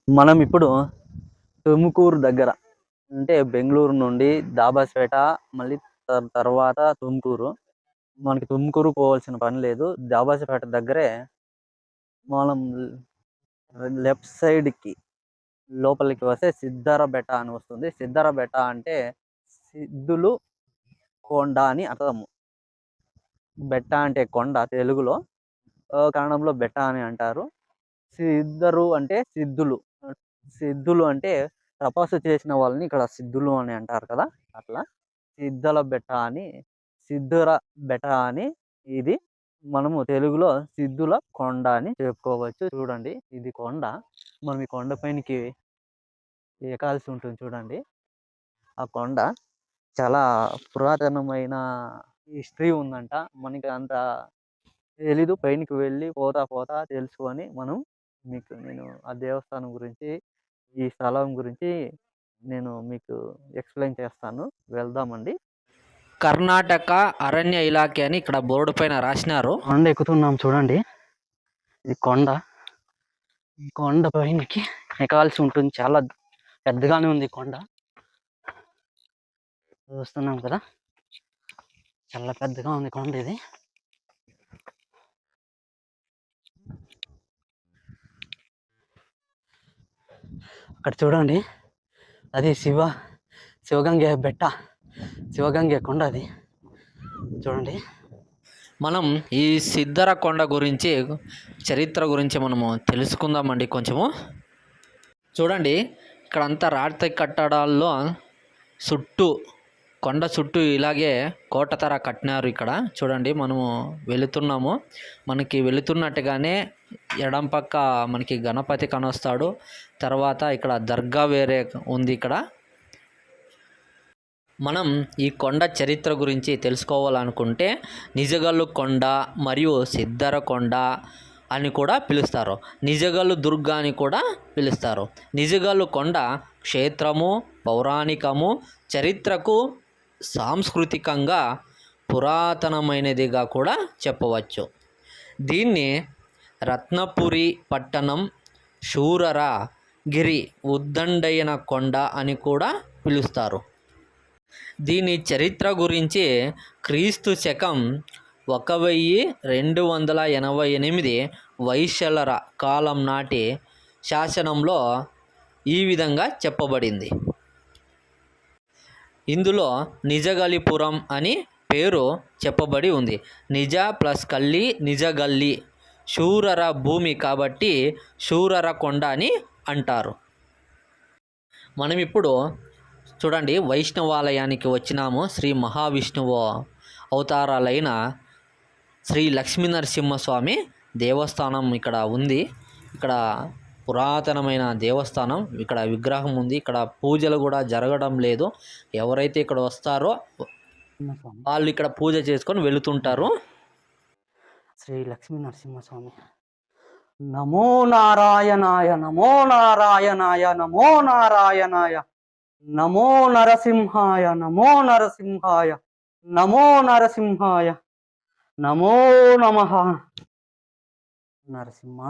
మనం ఇప్పుడు తుముకూరు దగ్గర, అంటే బెంగుళూరు నుండి దాబాస్పేట, మళ్ళీ తర్వాత తుముకూరు. మనకి తుముకూరు పోవాల్సిన పని లేదు. దాబాస్పేట దగ్గరే మనం లెఫ్ట్ సైడ్కి లోపలికి వస్తే సిద్ధార బెట్ట అని వస్తుంది. సిద్ధార బెట్ట అంటే సిద్ధులు కొండ అని అర్థము. బెట్ట అంటే కొండ తెలుగులో, కన్నడంలో బెట్ట అని అంటారు. సిద్ధరు అంటే సిద్ధులు. సిద్ధులు అంటే తపస్సు చేసిన వాళ్ళని ఇక్కడ సిద్ధులు అని అంటారు కదా, అట్లా సిద్ధల బెట్ట అని, సిద్ధుర బెట్ట అని ఇది మనము తెలుగులో సిద్ధుల కొండ అని చెప్పుకోవచ్చు. చూడండి, ఇది కొండ. మనం ఈ కొండ పైనకి ఎక్కాల్సి ఉంటుంది. చూడండి, ఆ కొండ చాలా పురాతనమైన హిస్టరీ ఉందంట. మనకి అంత తెలీదు. పైనకి వెళ్ళి పోతా పోతా తెలుసుకొని నేను ఆ దేవస్థానం గురించి, ఈ స్థలం గురించి నేను మీకు ఎక్స్ప్లెయిన్ చేస్తాను. వెళ్దామండి. కర్ణాటక అరణ్య ఇలాఖే అని ఇక్కడ బోర్డు పైన రాసినారు. కొండ ఎక్కుతున్నాం చూడండి. ఈ కొండ పైనకి ఎక్కాల్సి ఉంటుంది. చాలా పెద్దగానే ఉంది కొండ. చూస్తున్నాం కదా, చాలా పెద్దగా ఉంది కొండ ఇది. అక్కడ చూడండి, అది శివగంగే బెట్ట, శివగంగే కొండ అది. చూడండి, మనం ఈ సిద్ధర కొండ గురించి, చరిత్ర గురించి మనము తెలుసుకుందామండి కొంచెము. చూడండి, ఇక్కడ అంతా రాతి కట్టడాల్లో కొండ చుట్టూ ఇలాగే కోటతర కట్టినారు. ఇక్కడ చూడండి, మనము వెళుతున్నాము. మనకి వెళుతున్నట్టుగానే ఎడం పక్క మనకి గణపతి కనొస్తాడు. తర్వాత ఇక్కడ దర్గా వేరే ఉంది. ఇక్కడ మనం ఈ కొండ చరిత్ర గురించి తెలుసుకోవాలనుకుంటే నిజగల్లు కొండ మరియు సిద్ధర కొండ అని కూడా పిలుస్తారు. నిజగల్లు దుర్గా అని కూడా పిలుస్తారు. నిజగల్లు కొండ క్షేత్రము, పౌరాణికము, చరిత్రకు, సాంస్కృతికంగా పురాతనమైనదిగా కూడా చెప్పవచ్చు. దీన్ని రత్నపురి పట్టణం, శూరర గిరి, ఉద్దండయన కొండ అని కూడా పిలుస్తారు. దీని చరిత్ర గురించి క్రీస్తు శకం 1288 వైశ్యలర కాలం నాటి శాసనంలో ఈ విధంగా చెప్పబడింది. ఇందులో నిజగలిపురం అని పేరు చెప్పబడి ఉంది. నిజ ప్లస్ కల్లి, నిజగల్లి, శూరర భూమి కాబట్టి శూరర కొండ అని అంటారు. మనం ఇప్పుడు చూడండి, వైష్ణవాలయానికి వచ్చినాము. శ్రీ మహావిష్ణువు అవతారాలైన శ్రీ లక్ష్మీనరసింహస్వామి దేవస్థానం ఇక్కడ ఉంది. ఇక్కడ పురాతనమైన దేవస్థానం. ఇక్కడ విగ్రహం ఉంది. ఇక్కడ పూజలు కూడా జరగడం లేదు. ఎవరైతే ఇక్కడ వస్తారో వాళ్ళు ఇక్కడ పూజ చేసుకొని వెళుతుంటారు. శ్రీ లక్ష్మీనరసింహస్వామి. నమో నారాయణాయ, నమో నారాయణాయ, నమో నారాయణాయ, నమో నరసింహాయ, నమో నరసింహాయ, నమో నరసింహాయ, నమో నమః. నరసింహ.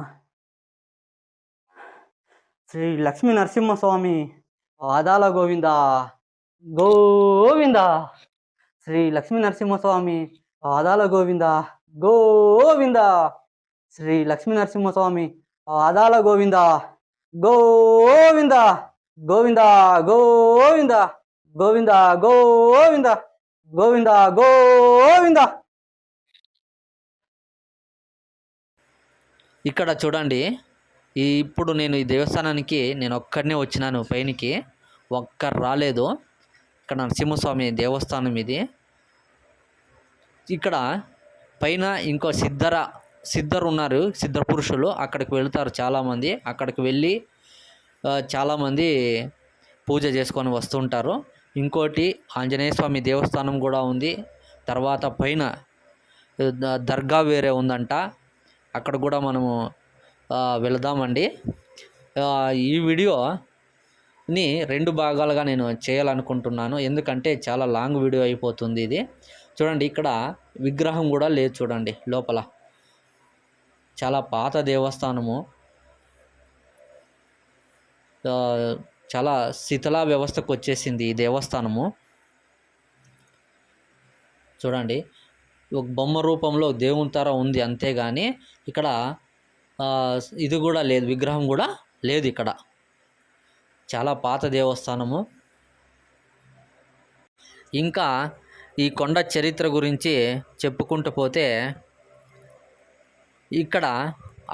శ్రీ లక్ష్మీ నరసింహస్వామి పాదాల గోవింద గోవింద. శ్రీ లక్ష్మీ నరసింహస్వామి పాదాల గోవింద గోవింద. శ్రీ లక్ష్మీ నరసింహస్వామి పాదాల గోవింద గోవింద. గోవింద గోవింద, గోవింద గోవింద, గోవింద గోవింద. ఇక్కడ చూడండి, ఇప్పుడు నేను ఈ దేవస్థానానికి నేను ఒక్కడనే వచ్చినాను. పైనకి ఒక్కరు రాలేదు. ఇక్కడ నరసింహస్వామి దేవస్థానం ఇది. ఇక్కడ పైన ఇంకో సిద్ధరు ఉన్నారు, సిద్ధ పురుషులు. అక్కడికి వెళ్తారు చాలామంది. అక్కడికి వెళ్ళి చాలామంది పూజ చేసుకొని వస్తుంటారు. ఇంకోటి ఆంజనేయ స్వామి దేవస్థానం కూడా ఉంది. తర్వాత పైన దర్గా వేరే ఉందంట. అక్కడ కూడా మనము వెళదామండి. ఈ వీడియోని 2 భాగాలుగా నేను చేయాలనుకుంటున్నాను. ఎందుకంటే చాలా లాంగ్ వీడియో అయిపోతుంది ఇది. చూడండి, ఇక్కడ విగ్రహం కూడా లేదు. చూడండి, లోపల చాలా పాత దేవస్థానము. ఆ, చాలా శిథిలా వ్యవస్థకు వచ్చేసింది ఈ దేవస్థానము. చూడండి, ఒక బొమ్మ రూపంలో దేవుని తర ఉంది అంతేగాని ఇక్కడ ఆ, ఇది కూడా లేదు, విగ్రహం కూడా లేదు ఇక్కడ. చాలా పాత దేవస్థానము. ఇంకా ఈ కొండ చరిత్ర గురించి చెప్పుకుంటూ పోతే ఇక్కడ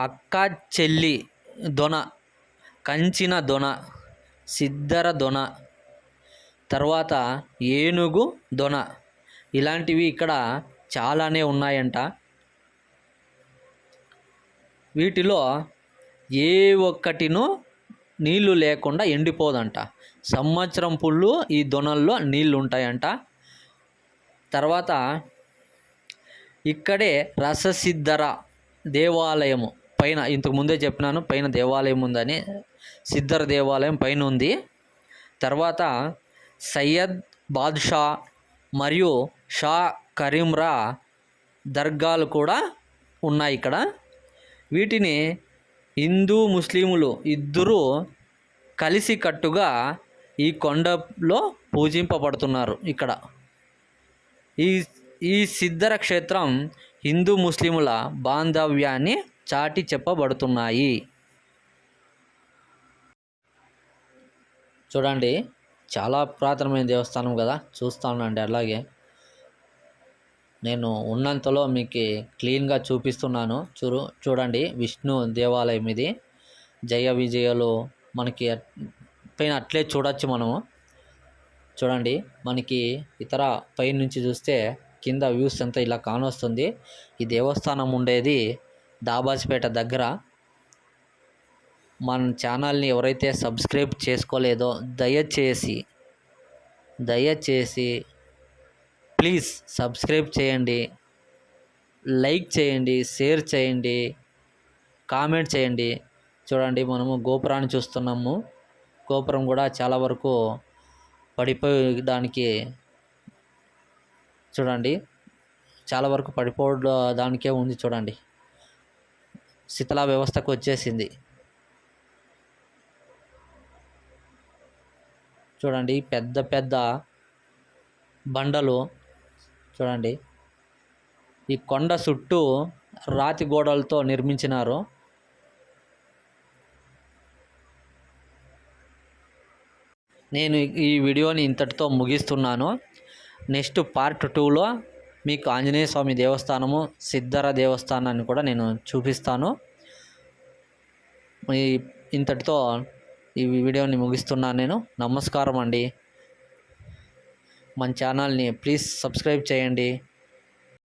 అక్క చెల్లి దొన, కంచిన దొన, సిద్ధర దొన, తర్వాత ఏనుగు దొన, ఇలాంటివి ఇక్కడ చాలానే ఉన్నాయంట. వీటిలో ఏ ఒక్కటినూ నీళ్లు లేకుండా ఎండిపోదంట. సంవత్సరం పుల్లు ఈ దొనల్లో నీళ్లు ఉంటాయంట. తర్వాత ఇక్కడే రససిద్ధర దేవాలయము పైన, ఇంతకు ముందే చెప్పినాను పైన దేవాలయం ఉందని, సిద్ధర దేవాలయం పైన ఉంది. తర్వాత సయ్యద్ బాద్షా మరియు షా కరీంరా దర్గాలు కూడా ఉన్నాయి ఇక్కడ. వీటిని హిందూ ముస్లిములు ఇద్దరూ కలిసికట్టుగా ఈ కొండలో పూజింపబడుతున్నారు. ఇక్కడ ఈ ఈ సిద్ధర క్షేత్రం హిందూ ముస్లిముల బాంధవ్యాన్ని చాటి చెప్పబడుతున్నాయి. చూడండి, చాలా పురాతనమైన దేవస్థానం కదా, చూస్తూ ఉండండి. అలాగే నేను ఉన్నంతలో మీకు క్లీన్గా చూపిస్తున్నాను. చూడండి, విష్ణు దేవాలయం ఇది. జయ విజయలు మనకి పైన అట్లే చూడొచ్చు మనము. చూడండి, మనకి ఇతర పై నుంచి చూస్తే కింద వ్యూస్ అంతా ఇలా కానొస్తుంది. ఈ దేవస్థానం ఉండేది దాబాసిపేట దగ్గర. మన ఛానల్ని ఎవరైతే సబ్స్క్రైబ్ చేసుకోలేదో దయచేసి ప్లీజ్ సబ్స్క్రైబ్ చేయండి, లైక్ చేయండి, షేర్ చేయండి, కామెంట్ చేయండి. చూడండి, మనము గోపురాన్ని చూస్తున్నాము. గోపురం కూడా చాలా వరకు పడిపోయేదానికి, చూడండి, చాలా వరకు పడిపోవడానికే ఉంది. చూడండి, శిథిలా వ్యవస్థకు వచ్చేసింది. చూడండి, పెద్ద పెద్ద బండలు. చూడండి, ఈ కొండ చుట్టూ రాతి గోడలతో నిర్మించినారు. నేను ఈ వీడియోని ఇంతటితో ముగిస్తున్నాను. నెక్స్ట్ పార్ట్ 2లో మీకు ఆంజనేయ స్వామి దేవస్థానము, సిద్ధర దేవస్థానాన్ని కూడా నేను చూపిస్తాను. ఇంతటితో ఈ వీడియోని ముగిస్తున్నాను నేను. నమస్కారం అండి. మన ఛానల్ని ప్లీజ్ సబ్స్క్రైబ్ చేయండి.